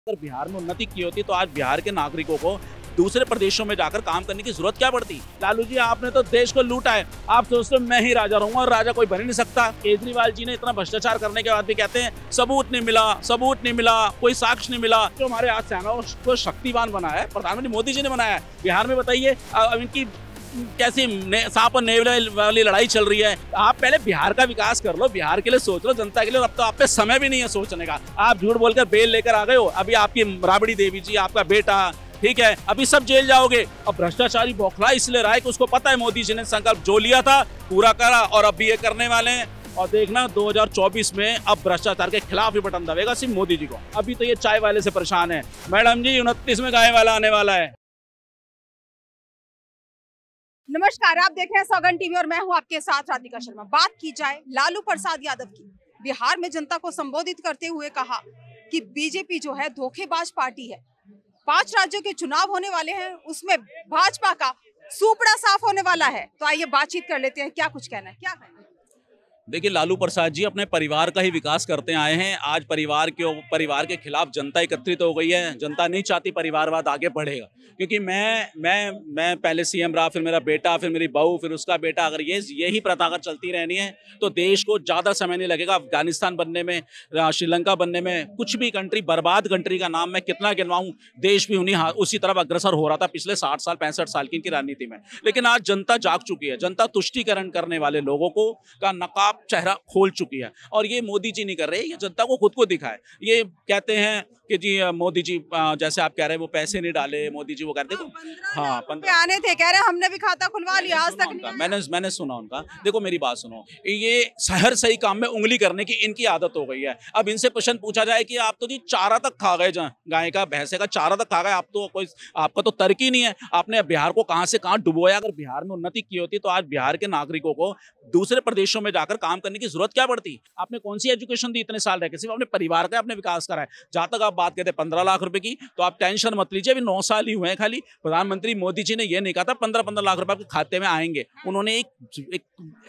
अगर बिहार में उन्नति की होती तो आज बिहार के नागरिकों को दूसरे प्रदेशों में जाकर काम करने की जरूरत क्या पड़ती। लालू जी आपने तो देश को लूटा है, आप सोचते हो मैं ही राजा रहूंगा और राजा कोई बन ही नहीं सकता। केजरीवाल जी ने इतना भ्रष्टाचार करने के बाद भी कहते हैं सबूत नहीं मिला, कोई साक्ष्य नहीं मिला। जो हमारे आज सेना को शक्तिवान बनाया है प्रधानमंत्री मोदी जी ने बनाया है। बिहार में बताइए इनकी कैसी सांप और नेवले वाली लड़ाई चल रही है। आप पहले बिहार का विकास कर लो, बिहार के लिए सोच लो, जनता के लिए। अब तो आप पे समय भी नहीं है सोचने का। आप झूठ बोलकर बेल लेकर आ गए हो। अभी आपकी राबड़ी देवी जी, आपका बेटा, ठीक है, अभी सब जेल जाओगे। अब भ्रष्टाचारी बौखला इसलिए रहा है कि उसको पता है मोदी जी ने संकल्प जो लिया था पूरा करा और अब भी ये करने वाले हैं। और देखना 2024 में अब भ्रष्टाचार के खिलाफ ही बटन दबेगा सिर्फ मोदी जी को। अभी तो ये चाय वाले से परेशान है। मैडम जी 29 में गाय वाला आने वाला है। नमस्कार, आप देख रहे हैं सौगन टीवी और मैं हूं आपके साथ राधिका शर्मा। बात की जाए लालू प्रसाद यादव की, बिहार में जनता को संबोधित करते हुए कहा कि बीजेपी जो है धोखेबाज पार्टी है। 5 राज्यों के चुनाव होने वाले हैं, उसमें भाजपा का सुपड़ा साफ होने वाला है। तो आइए बातचीत कर लेते हैं, क्या कुछ कहना है, क्या कहना है। देखिए लालू प्रसाद जी अपने परिवार का ही विकास करते आए हैं। आज परिवार के खिलाफ जनता एकत्रित हो गई है। जनता नहीं चाहती परिवारवाद आगे बढ़ेगा, क्योंकि मैं पहले सीएम रहा, फिर मेरा बेटा, फिर मेरी बहू, फिर उसका बेटा। अगर यही प्रथा अगर चलती रहनी है तो देश को ज़्यादा समय नहीं लगेगा। अफगानिस्तान बनने में, श्रीलंका बनने में, कुछ भी कंट्री, बर्बाद कंट्री का नाम मैं कितना गिनवाऊं, देश भी उसी तरफ अग्रसर हो रहा था पिछले 60 साल 65 साल की इनकी राजनीति में। लेकिन आज जनता जाग चुकी है। जनता तुष्टीकरण करने वाले लोगों को का नकाब चेहरा खोल चुकी है। और ये मोदी जी नहीं कर रहे, ये जनता को खुद को दिखा है। ये कहते हैं कि जी मोदी जी, जैसे आप कह रहे हैं वो पैसे नहीं डाले, मोदी जी वो कहते हैं। हाँ, 15 आने थे, कह रहे हमने भी खाता खुलवा लिया, आज तक नहीं। मैंने सुना उनका। देखो मेरी बात सुनो, ये हर सही काम में उंगली करने की इनकी आदत हो गई है। अब इनसे प्रश्न पूछा जाए कि आप तो जी चारा तक खा गए, गाय का भैंसे का चारा तक खा गए, आपका तो तर्क ही नहीं है। आपने बिहार को कहां से कहां डुबोया। अगर बिहार में उन्नति की होती तो आज बिहार के नागरिकों को दूसरे प्रदेशों में जाकर काम करने की जरूरत क्या पड़ती। आपने कौन सी एजुकेशन दी इतने साल रह के, सिर्फ अपने परिवार का आपने विकास करा है। जहां तक आप बात कहते 15 लाख रुपए की, तो आप टेंशन मत लीजिए, अभी 9 साल ही हुए हैं खाली। प्रधानमंत्री मोदी जी ने यह नहीं कहा था 15-15 लाख रुपए आपके खाते में आएंगे। उन्होंने एक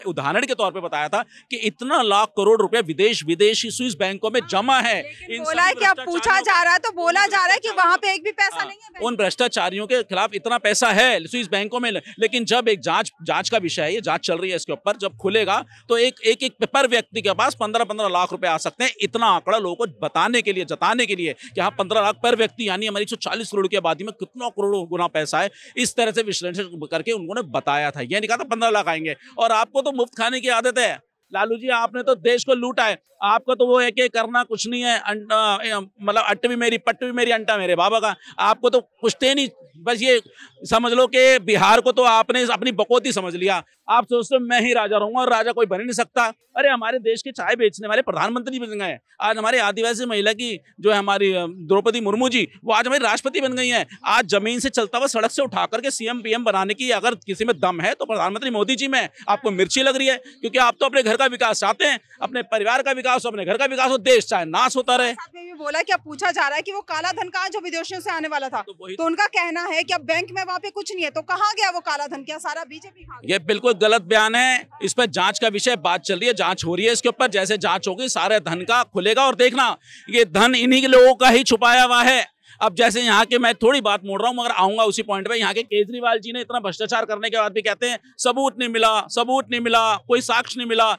उदाहरण के तौर पे बताया था कि इतना लाख करोड़ रुपए विदेशी स्विस बैंकों में जमा है। बोला है कि अब पूछा जा रहा है तो बोला जा रहा है कि वहां पे एक भी पैसा नहीं है। उन भ्रष्टाचारियों के खिलाफ इतना पैसा है स्विस बैंकों में, लेकिन जब एक जांच का विषय है, ये जांच चल रही है इसके ऊपर, जब खुलेगा तो एक पर व्यक्ति के पास 15-15 लाख रुपए आ सकते हैं। इतना आंकड़ा लोगों को बताने के लिए, जताने के लिए कि हाँ 15 लाख पर व्यक्ति, यानी हमारी 140 करोड़ की आबादी में कितना करोड़ों गुना पैसा है। इस तरह से विश्लेषण करके उन्होंने बताया था। यह नहीं कहा था 15 लाख आएंगे। और आपको तो मुफ्त खाने की आदत है लालू जी, आपने तो देश को लूटा है। आपका तो वो एक करना कुछ नहीं है। मतलब अट्ट भी मेरी, पट्ट भी मेरी, अंटा मेरे बाबा का। आपको तो कुछ नहीं, बस ये समझ लो कि बिहार को तो आपने अपनी बकौती समझ लिया। आप सोचते हो मैं ही राजा रहूंगा और राजा कोई बन ही नहीं सकता। अरे हमारे देश के चाय बेचने वाले प्रधानमंत्री बन गए। आज हमारे आदिवासी महिला की जो है हमारी द्रौपदी मुर्मू जी, वो आज हमारी राष्ट्रपति बन गई हैं। आज जमीन से चलता हुआ सड़क से उठा करके सीएम पीएम बनाने की अगर किसी में दम है तो प्रधानमंत्री मोदी जी में। आपको मिर्ची लग रही है, क्योंकि आप तो अपने घर का विकास चाहते हैं, अपने परिवार का विकास, अपने घर का विकास हो, देश चाहे नाश होता रहे। भी बोला कि अब पूछा जा रहा है कि वो काला धन कहाँ जो विदेशों से आने वाला था, तो उनका कहना है कि अब बैंक में वहाँ पे कुछ नहीं है, तो कहाँ गया वो काला धन, क्या सारा बीजेपी खा गया? ये बिल्कुल गलत बयान है। इस पर जांच का विषय बात चल रही है, जांच हो रही है इसके ऊपर। जैसे जांच होगी सारे धन का खुलेगा और देखना ये धन इन्हीं के लोगों का ही छुपाया हुआ है। अब जैसे यहाँ के, मैं थोड़ी बात मोड़ रहा हूँ मगर आऊंगा उसी पॉइंट पे। यहाँ के केजरीवाल जी ने इतना भ्रष्टाचार करने के बाद भी कहते हैं सबूत नहीं मिला, कोई साक्ष्य नहीं मिला।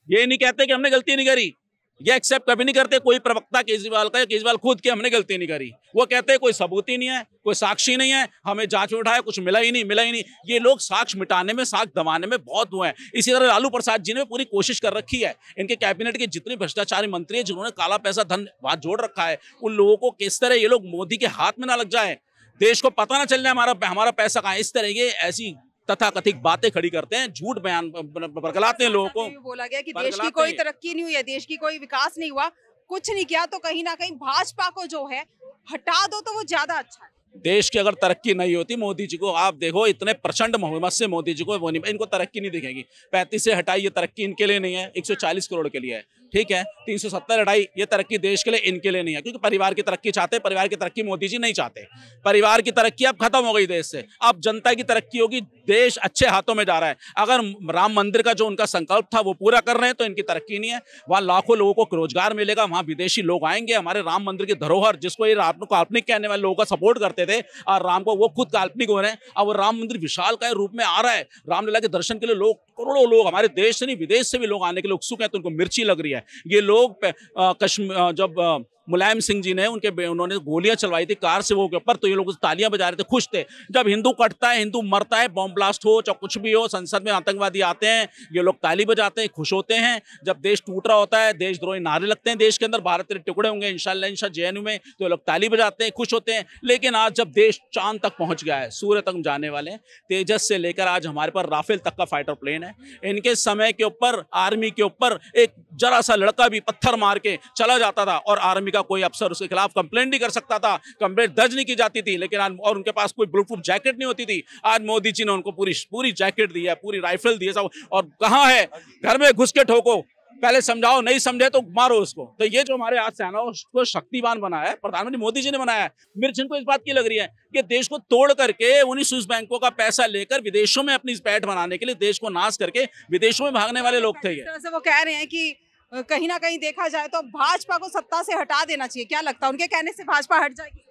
ये नहीं कहते कि हमने गलती नहीं करी, ये एक्सेप्ट कभी नहीं करते कोई प्रवक्ता केजरीवाल का या केजरीवाल खुद के हमने गलती नहीं करी। वो कहते हैं कोई सबूत ही नहीं है, कोई साक्षी नहीं है, हमें जांच में उठाया कुछ मिला ही नहीं। ये लोग साक्ष्य मिटाने में, साक्ष्य दबाने में बहुत हुए हैं। इसी तरह लालू प्रसाद जी ने पूरी कोशिश कर रखी है। इनके कैबिनेट के जितने भ्रष्टाचारी मंत्री हैं जिन्होंने काला पैसा धन वहां जोड़ रखा है, उन लोगों को किस तरह ये लोग मोदी के हाथ में ना लग जाए, देश को पता ना चल जाए हमारा पैसा कहाँ है। इस तरह ये ऐसी तथाकथित बातें खड़ी करते हैं, झूठ बयान बरगलाते हैं लोगों को। बोला गया कि देश की कोई तरक्की नहीं हुई है, देश की कोई विकास नहीं हुआ, कुछ नहीं किया, तो कहीं ना कहीं भाजपा को जो है हटा दो तो वो ज्यादा अच्छा है। देश की अगर तरक्की नहीं होती, मोदी जी को आप देखो इतने प्रचंड मोहम्मद से मोदी जी को वो नहीं, इनको तरक्की नहीं दिखेगी। 35 से हटाई, ये तरक्की इनके लिए नहीं है, 140 करोड़ के लिए है, ठीक है। 370 हटाई, ये तरक्की देश के लिए, इनके लिए नहीं है, क्योंकि परिवार की तरक्की चाहते हैं। परिवार की तरक्की मोदी जी नहीं चाहते। परिवार की तरक्की अब खत्म हो गई देश से, अब जनता की तरक्की होगी, देश अच्छे हाथों में जा रहा है। अगर राम मंदिर का जो उनका संकल्प था वो पूरा कर रहे हैं तो इनकी तरक्की नहीं है। वहाँ लाखों लोगों को रोजगार मिलेगा, वहाँ विदेशी लोग आएंगे, हमारे राम मंदिर की धरोहर जिसको ये राम को काल्पनिक कहने वाले लोगों का सपोर्ट करते थे और राम को वो खुद काल्पनिक हो रहे हैं। अब वो राम मंदिर विशालकाय रूप में आ रहा है, रामलीला के दर्शन के लिए लोग करोड़ों लोग हमारे देश से नहीं विदेश से भी लोग आने के लिए उत्सुक हैं, तो उनको मिर्ची लग रही है। ये लोग कश्मीर जब मुलायम सिंह जी ने उन्होंने गोलियां चलवाई थी कार से वो के ऊपर, तो ये लोग तालियां बजा रहे थे, खुश थे। जब हिंदू कटता है, हिंदू मरता है, बॉम्ब ब्लास्ट हो चाहे कुछ भी हो, संसद में आतंकवादी आते हैं, ये लोग ताली बजाते हैं, खुश होते हैं। जब देश टूट रहा होता है, देशद्रोही नारे लगते हैं देश के अंदर, भारत तेरे टुकड़े होंगे इंशाल्लाह जेएनयू में, तो ये लोग ताली बजाते हैं, खुश होते हैं। लेकिन आज जब देश चांद तक पहुंच गया है, सूर्य तक जाने वाले हैं, तेजस से लेकर आज हमारे पास राफेल तक का फाइटर प्लेन है, इनके समय के ऊपर आर्मी के ऊपर एक जरा सा लड़का भी पत्थर मार के चला जाता था और आर्मी का कोई अफसर उसके खिलाफ कंप्लेंट नहीं कर सकता था, कंप्लेंट दर्ज नहीं की जाती थी। लेकिन और उनके पास कोई बुलेट प्रूफ जैकेट नहीं होती थी। आज मोदी जी ने उनको पूरी जैकेट दी है, पूरी राइफल दी है सब। और कहाँ है, घर में घुस के ठोको, पहले समझाओ, नहीं समझे तो मारो उसको। तो ये जो हमारे आज सेना को शक्तिवान बनाया है प्रधानमंत्री मोदी जी ने बनाया है। मिर्च इनको इस बात की लग रही है कि देश को तोड़ करके उन्हीं स्विस बैंकों का पैसा लेकर विदेशों में अपनी पैठ बनाने के लिए देश को नाश करके विदेशों में भागने वाले लोग थे। ये वो कह रहे हैं कि कहीं ना कहीं देखा जाए तो भाजपा को सत्ता से हटा देना चाहिए, क्या लगता है उनके कहने से भाजपा हट जाएगी?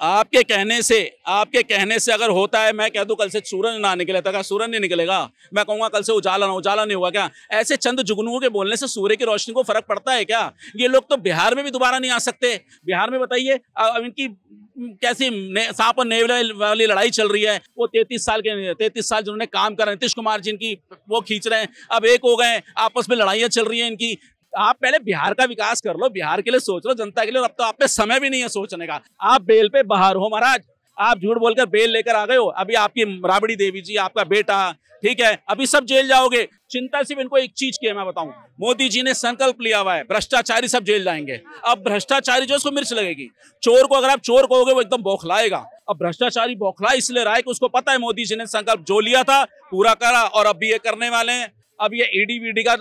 आपके कहने से अगर होता है, मैं कह दूं कल से सूरज ना निकले, तो क्या सूरज नहीं निकलेगा? मैं कहूंगा कल से उजाला नहीं हुआ क्या? ऐसे चंद जुगनुओं के बोलने से सूर्य की रोशनी को फर्क पड़ता है क्या? ये लोग तो बिहार में भी दोबारा नहीं आ सकते। बिहार में बताइए इनकी कैसी सांप और नेवले वाली लड़ाई चल रही है। वो 33 साल जिन्होंने काम कर रहे हैं, नीतीश कुमार जिनकी वो खींच रहे हैं, अब एक हो गए, आपस में लड़ाइयां चल रही हैं इनकी। आप पहले बिहार का विकास कर लो, बिहार के लिए सोच लो, जनता के लिए। अब तो आप पे समय भी नहीं है सोचने का। आप बेल पे बाहर हो महाराज, आप झूठ बोलकर बेल लेकर आ गए हो। अभी आपकी राबड़ी देवी जी, आपका बेटा, ठीक है, अभी सब जेल जाओगे। चिंता सिर्फ इनको एक चीज की है, मैं बताऊं, मोदी जी ने संकल्प लिया हुआ है, भ्रष्टाचारी सब जेल जाएंगे। अब भ्रष्टाचारी जो उसको मिर्च लगेगी। चोर को अगर आप चोर कहोगे वो एकदम बौखलाएगा। अब भ्रष्टाचारी बौखला इसलिए रहा है कि उसको पता है मोदी जी ने संकल्प जो लिया था पूरा करा, और अब भी ये करने वाले हैं। अब ये ईडी वीडी का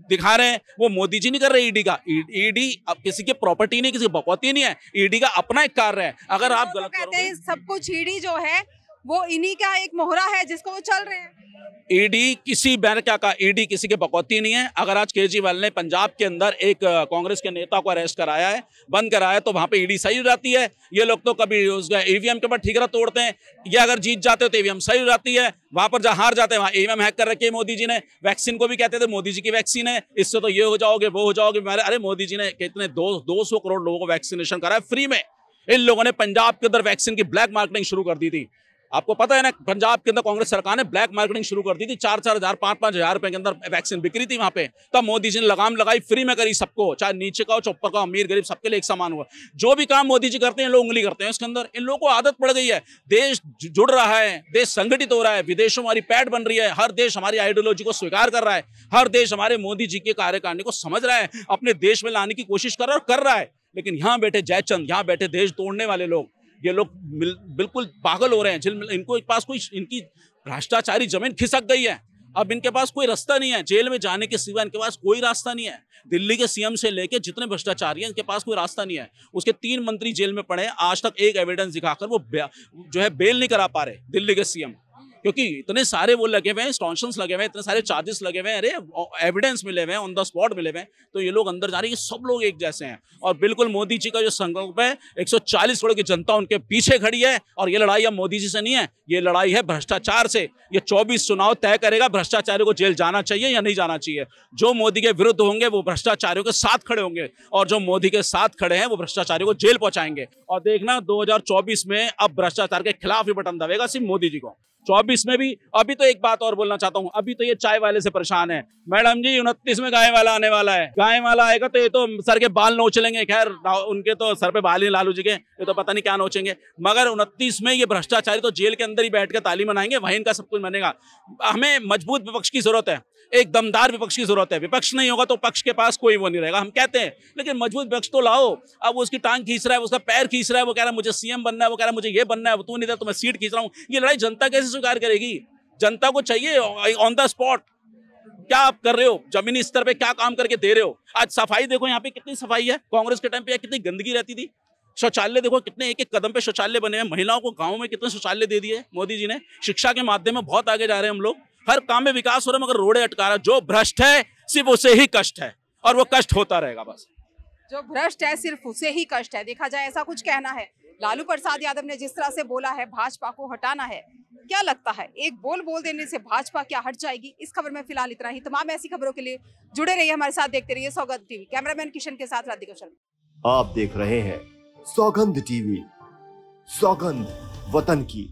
दिखा रहे हैं, वो मोदी जी नहीं कर रहे ईडी का। ईडी अब किसी की प्रॉपर्टी नहीं, किसी की बकौती नहीं है, ईडी का अपना एक कार्य है। अगर आप गलत कहते हैं सब कुछ ईडी जो है वो इन्हीं का एक मोहरा है जिसको वो चल रहे हैं। ईडी किसी बैन क्या कहा, ईडी किसी के बकौती नहीं है। अगर आज केजरीवाल ने पंजाब के अंदर एक कांग्रेस के नेता को अरेस्ट कराया है, बंद कराया, तो वहां पे ईडी सही हो जाती है। ये लोग तो कभी उसका ईवीएम के ऊपर ठीकरा तोड़ते हैं। ये अगर जीत जाते हो तो ईवीएम सही हो जाती है, वहां पर जहां हार जाते हैं वहां ईवीएम हैक कर रखी है मोदी जी ने। वैक्सीन को भी कहते थे मोदी जी की वैक्सीन है, इससे तो ये हो जाओगे वो हो जाओगे। अरे मोदी जी ने कितने 200 करोड़ लोगों को वैक्सीनेशन कराया फ्री में। इन लोगों ने पंजाब के अंदर वैक्सीन की ब्लैक मार्केटिंग शुरू कर दी थी। आपको पता है ना, पंजाब के अंदर कांग्रेस सरकार ने ब्लैक मार्केटिंग शुरू कर दी थी। 4-4 हजार 5-5 हजार रुपए के अंदर वैक्सीन बिक्री थी वहां पे। तब मोदी जी ने लगाम लगाई, फ्री में करी सबको, चाहे नीचे का हो, चौपर का, अमीर गरीब, सबके लिए एक समान हुआ। जो भी काम मोदी जी करते हैं लोग उंगली करते हैं उसके अंदर। इन लोगों को आदत पड़ गई है। देश जुड़ रहा है, देश संगठित हो रहा है, विदेशों हमारी पैठ बन रही है, हर देश हमारी आइडियोलॉजी को स्वीकार कर रहा है, हर देश हमारे मोदी जी के कार्यकारिणी को समझ रहा है, अपने देश में लाने की कोशिश कर रहा है और कर रहा है। लेकिन यहाँ बैठे जयचंद, यहाँ बैठे देश तोड़ने वाले लोग, ये लोग बिल्कुल पागल हो रहे हैं। इनको पास कोई, इनकी भ्रष्टाचारी जमीन खिसक गई है। अब इनके पास कोई रास्ता नहीं है, जेल में जाने के सिवा इनके पास कोई रास्ता नहीं है। दिल्ली के सीएम से लेके जितने भ्रष्टाचारी हैं, इनके पास कोई रास्ता नहीं है। उसके 3 मंत्री जेल में पड़े हैं, आज तक एक एविडेंस दिखाकर वो जो है बेल नहीं करा पा रहे दिल्ली के सीएम, क्योंकि इतने सारे वो लगे हुए हैं, स्टॉन्शंस लगे हुए हैं, इतने सारे चार्जेस लगे हुए हैं, अरे एविडेंस मिले हुए हैं, ऑन द स्पॉट मिले हुए हैं, तो ये लोग अंदर जा रहे हैं। ये सब लोग एक जैसे हैं। और बिल्कुल मोदी जी का जो संकल्प है, 140 करोड़ की जनता उनके पीछे खड़ी है। और ये लड़ाई अब मोदी जी से नहीं है, ये लड़ाई है भ्रष्टाचार से। ये 24 चुनाव तय करेगा भ्रष्टाचारियों को जेल जाना चाहिए या नहीं जाना चाहिए। जो मोदी के विरुद्ध होंगे वो भ्रष्टाचारियों के साथ खड़े होंगे, और जो मोदी के साथ खड़े हैं वो भ्रष्टाचारियों को जेल पहुंचाएंगे। और देखना 2024 में अब भ्रष्टाचार के खिलाफ ही बटन दबेगा सिर्फ मोदी जी को। 24 में भी। अभी तो एक बात और बोलना चाहता हूँ, अभी तो ये चाय वाले से परेशान है। मैडम जी 29 में गाय वाला आने वाला है, गाय वाला आएगा तो ये तो सर के बाल नोच लेंगे। खैर उनके तो सर पे बाल ही लालू जी के, ये तो पता नहीं क्या नोचेंगे। मगर 29 में ये भ्रष्टाचारी तो जेल के अंदर ही बैठ कर ताली मनाएंगे, वहीं इनका सब कुछ बनेगा। हमें मजबूत विपक्ष की जरूरत है, एक दमदार विपक्ष की जरूरत है। विपक्ष नहीं होगा तो पक्ष के पास कोई वो नहीं रहेगा, हम कहते हैं। लेकिन मजबूत विपक्ष तो लाओ। अब वो उसकी टांग खींच रहा है, उसका पैर खींच रहा है, वो कह रहा है मुझे सीएम बनना है, वो कह रहा है मुझे ये बनना है, तू नहीं था तो मैं सीट खींच रहा हूँ। ये लड़ाई जनता कैसे स्वीकार करेगी? जनता को चाहिए ऑन द स्पॉट क्या आप कर रहे हो, जमीनी स्तर पे क्या काम करके दे रहे हो। आज सफाई देखो, यहाँ पे कितनी सफाई है, कांग्रेस के टाइम पे कितनी गंदगी रहती थी। शौचालय देखो कितने एक एक कदम पे शौचालय बने हैं, महिलाओं को गाँव में कितने शौचालय दे दिए मोदी जी ने। शिक्षा के माध्यम में बहुत आगे जा रहे हैं हम लोग, हर काम में विकास हो रहा है, मगर रोडे अटका रहा। जो भ्रष्ट है सिर्फ उसे ही कष्ट है और वो कष्ट होता रहेगा बस। जो भ्रष्ट है सिर्फ उसे ही कष्ट है, देखा जाए ऐसा कुछ कहना है। लालू प्रसाद यादव ने जिस तरह से बोला है भाजपा को हटाना है, क्या लगता है एक बोल देने से भाजपा क्या हट जाएगी? इस खबर में फिलहाल इतना ही। तमाम ऐसी खबरों के लिए जुड़े रहिए हमारे साथ, देखते रहिए सौगंध टीवी। कैमरामैन किशन के साथ राधिका शर्मा। आप देख रहे हैं सौगंध टीवी, सौगंध वतन की।